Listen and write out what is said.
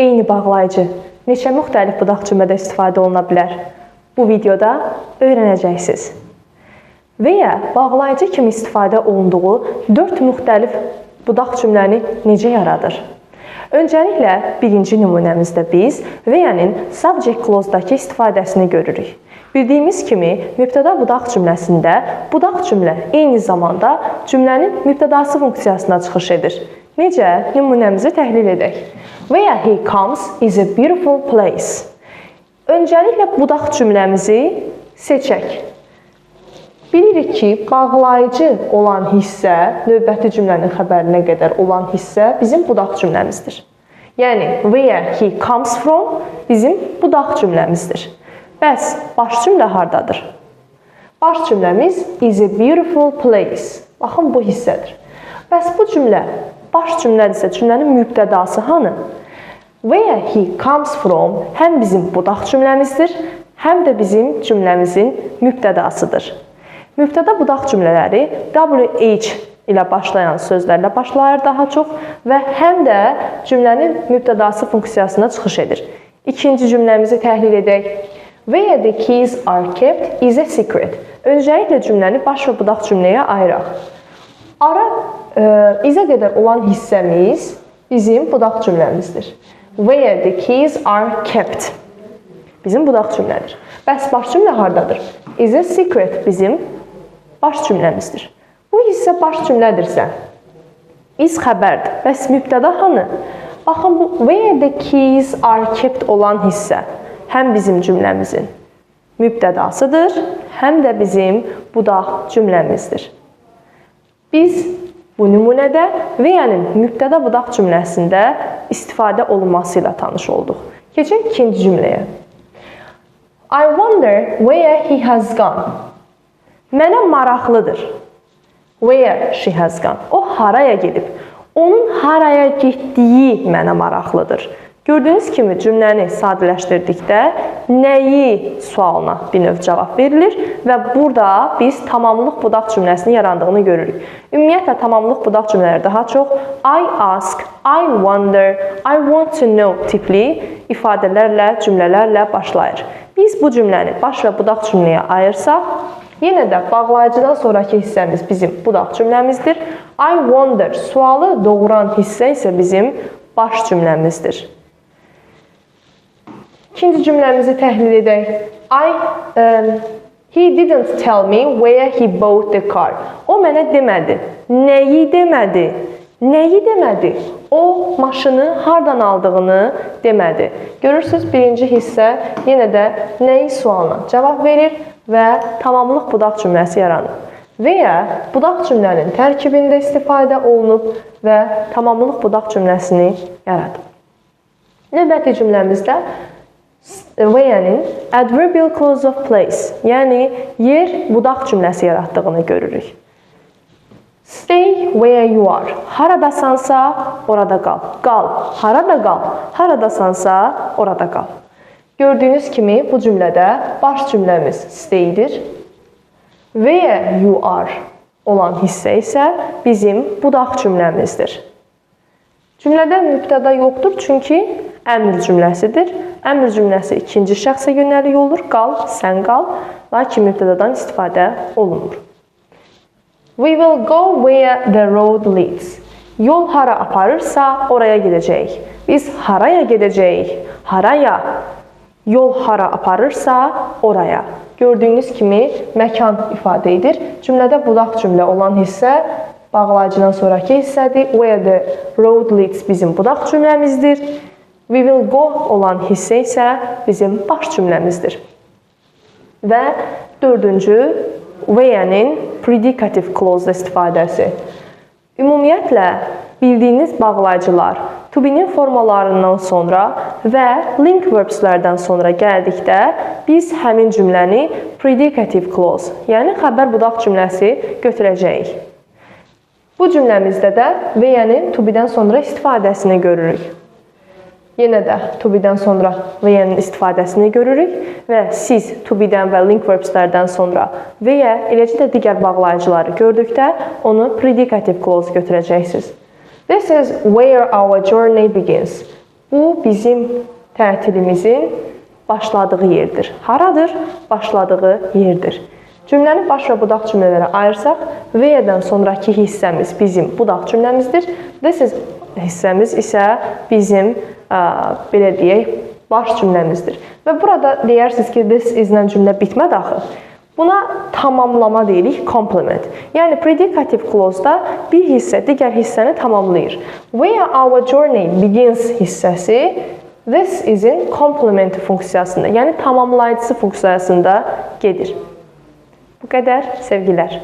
eyni bağlayıcı neçə müxtəlif budaq cümlədə istifadə oluna bilər? Bu videoda öyrənəcəksiniz. Və ya bağlayıcı kimi istifadə olunduğu 4 müxtəlif budaq cümləni necə yaradır? Öncəliklə birinci nümunəmizdə biz və-nin subject clause-dakı istifadəsini görürük. Bildiyimiz kimi, mübtəda budaq cümləsində budaq cümlə eyni zamanda cümlənin mübtədası funksiyasına çıxış edir. Necə? Nümunəmizi təhlil edək. Where he comes is a beautiful place. Öncəliklə budaq cümləmizi seçək. Bilirik ki, bağlayıcı olan hissə, növbəti cümlənin xəbərinə qədər olan hissə bizim budaq cümləmizdir. Yəni, where he comes from bizim budaq cümləmizdir. Bəs baş cümlə hardadır? Baş cümləmiz is a beautiful place. Baxın, bu hissədir. Bəs bu cümlə baş cümlədirsə, cümlənin mübtədası hanı? Where he comes from həm bizim budaq cümləmizdir, həm də bizim cümləmizin mübtədasıdır. Mübtəda budaq cümlələri WH ilə başlayan sözlərlə başlayır daha çox və həm də cümlənin mübtədası funksiyasına çıxış edir. İkinci cümləmizi təhlil edək. Where the keys are kept is a secret. Öncəliklə cümləni baş və budaq cümləyə ayıraq. İzə qədər olan hissəmiz bizim budaq cümləmizdir. Where the keys are kept bizim budaq cümlədir. Bəs baş cümlə hardadır? Is a secret bizim baş cümləmizdir. Bu hissə baş cümlədirsə, is xəbərdir. Bəs mübtəda hanı? Baxın, bu where the keys are kept olan hissə həm bizim cümləmizin mübtədasıdır, həm də bizim budaq cümləmizdir. Biz bu nümunədə və-nin mübtəda budaq cümləsində istifadə olunması ilə tanış olduq. Keçək ikinci cümləyə. I wonder where he has gone. Mənə maraqlıdır. Where she has gone. O haraya gedib? Onun haraya getdiyi mənə maraqlıdır. Gördüyünüz kimi cümləni sadələşdirdikdə nəyi sualına bir növ cavab verilir və burada biz tamamlıq budaq cümləsinin yarandığını görürük. Ümumiyyətlə, tamamlıq budaq cümlələri daha çox I ask, I wonder, I want to know tipli ifadələrlə, cümlələrlə başlayır. Biz bu cümləni baş və budaq cümləyə ayırsaq, yenə də bağlayıcıdan sonraki hissəmiz bizim budaq cümləmizdir. I wonder sualı doğuran hissə isə bizim baş cümləmizdir. İkinci cümləmizi təhlil edək. He didn't tell me where he bought the car. O mənə demədi. Nəyi demədi? Nəyi demədi? O maşını hardan aldığını demədi. Görürsünüz, birinci hissə yenə də nəyi sualına cavab verir və tamamlıq budaq cümləsi yaranır. Və ya budaq cümlənin tərkibində istifadə olunub və tamamlıq budaq cümləsini yaradıb. Növbəti cümləmizdə və-nin adverbial clause of place, yəni yer budaq cümləsi yaratdığını görürük. Stay where you are. Haradasansa orada qal. Qal. Harada qal. Haradasansa orada qal. Gördüyünüz kimi bu cümlədə baş cümləmiz stay'dir. Where you are olan hissə isə bizim budaq cümləmizdir. Cümlədə mübtəda yoxdur, çünki əmr cümləsidir. Əmr cümləsi ikinci şəxsə yönəlik olur. Qal, sən qal. Lakin mübtədadan istifadə olunmur. We will go where the road leads. Yol hara aparırsa oraya gedəcəyik. Biz haraya gedəcəyik? Haraya? Yol hara aparırsa oraya. Gördüyünüz kimi məkan ifadə edir. Cümlədə budaq cümlə olan hissə bağlayıcıdan sonraki hissədir. Where the road leads bizim budaq cümləmizdir. We will go olan hissə isə bizim baş cümləmizdir. Və dördüncü, və-nin predicative clause istifadəsi. Ümumiyyətlə, bildiyiniz bağlayıcılar to be-nin formalarından sonra və link verbslərdən sonra gəldikdə biz həmin cümləni predicative clause, yəni xəbər budaq cümləsi götürəcəyik. Bu cümləmizdə də və-nin to be-dən sonra istifadəsini görürük. Yenə də to be-dən sonra və-nin istifadəsini görürük və siz to be-dən və link verbslərdən sonra və-ya eləcə də digər bağlayıcıları gördükdə onu predicative clause götürəcəksiniz. This is where our journey begins. Bu bizim tətilimizin başladığı yerdir. Haradır? Başladığı yerdir. Cümləni baş və budaq cümlələrə ayırsaq, where'dən sonraki hissəmiz bizim budaq cümləmizdir. This is hissəmiz isə bizim, belə deyək, baş cümləmizdir. Və burada deyərsiniz ki, this is-lə cümlə bitmədi axı. Buna tamamlama deyirik, complement. Yəni, predicative clause-da bir hissə digər hissəni tamamlayır. Where our journey begins hissəsi this is-in complement funksiyasında, yəni tamamlayıcısı funksiyasında gedir. Bu qədər, sevgilər.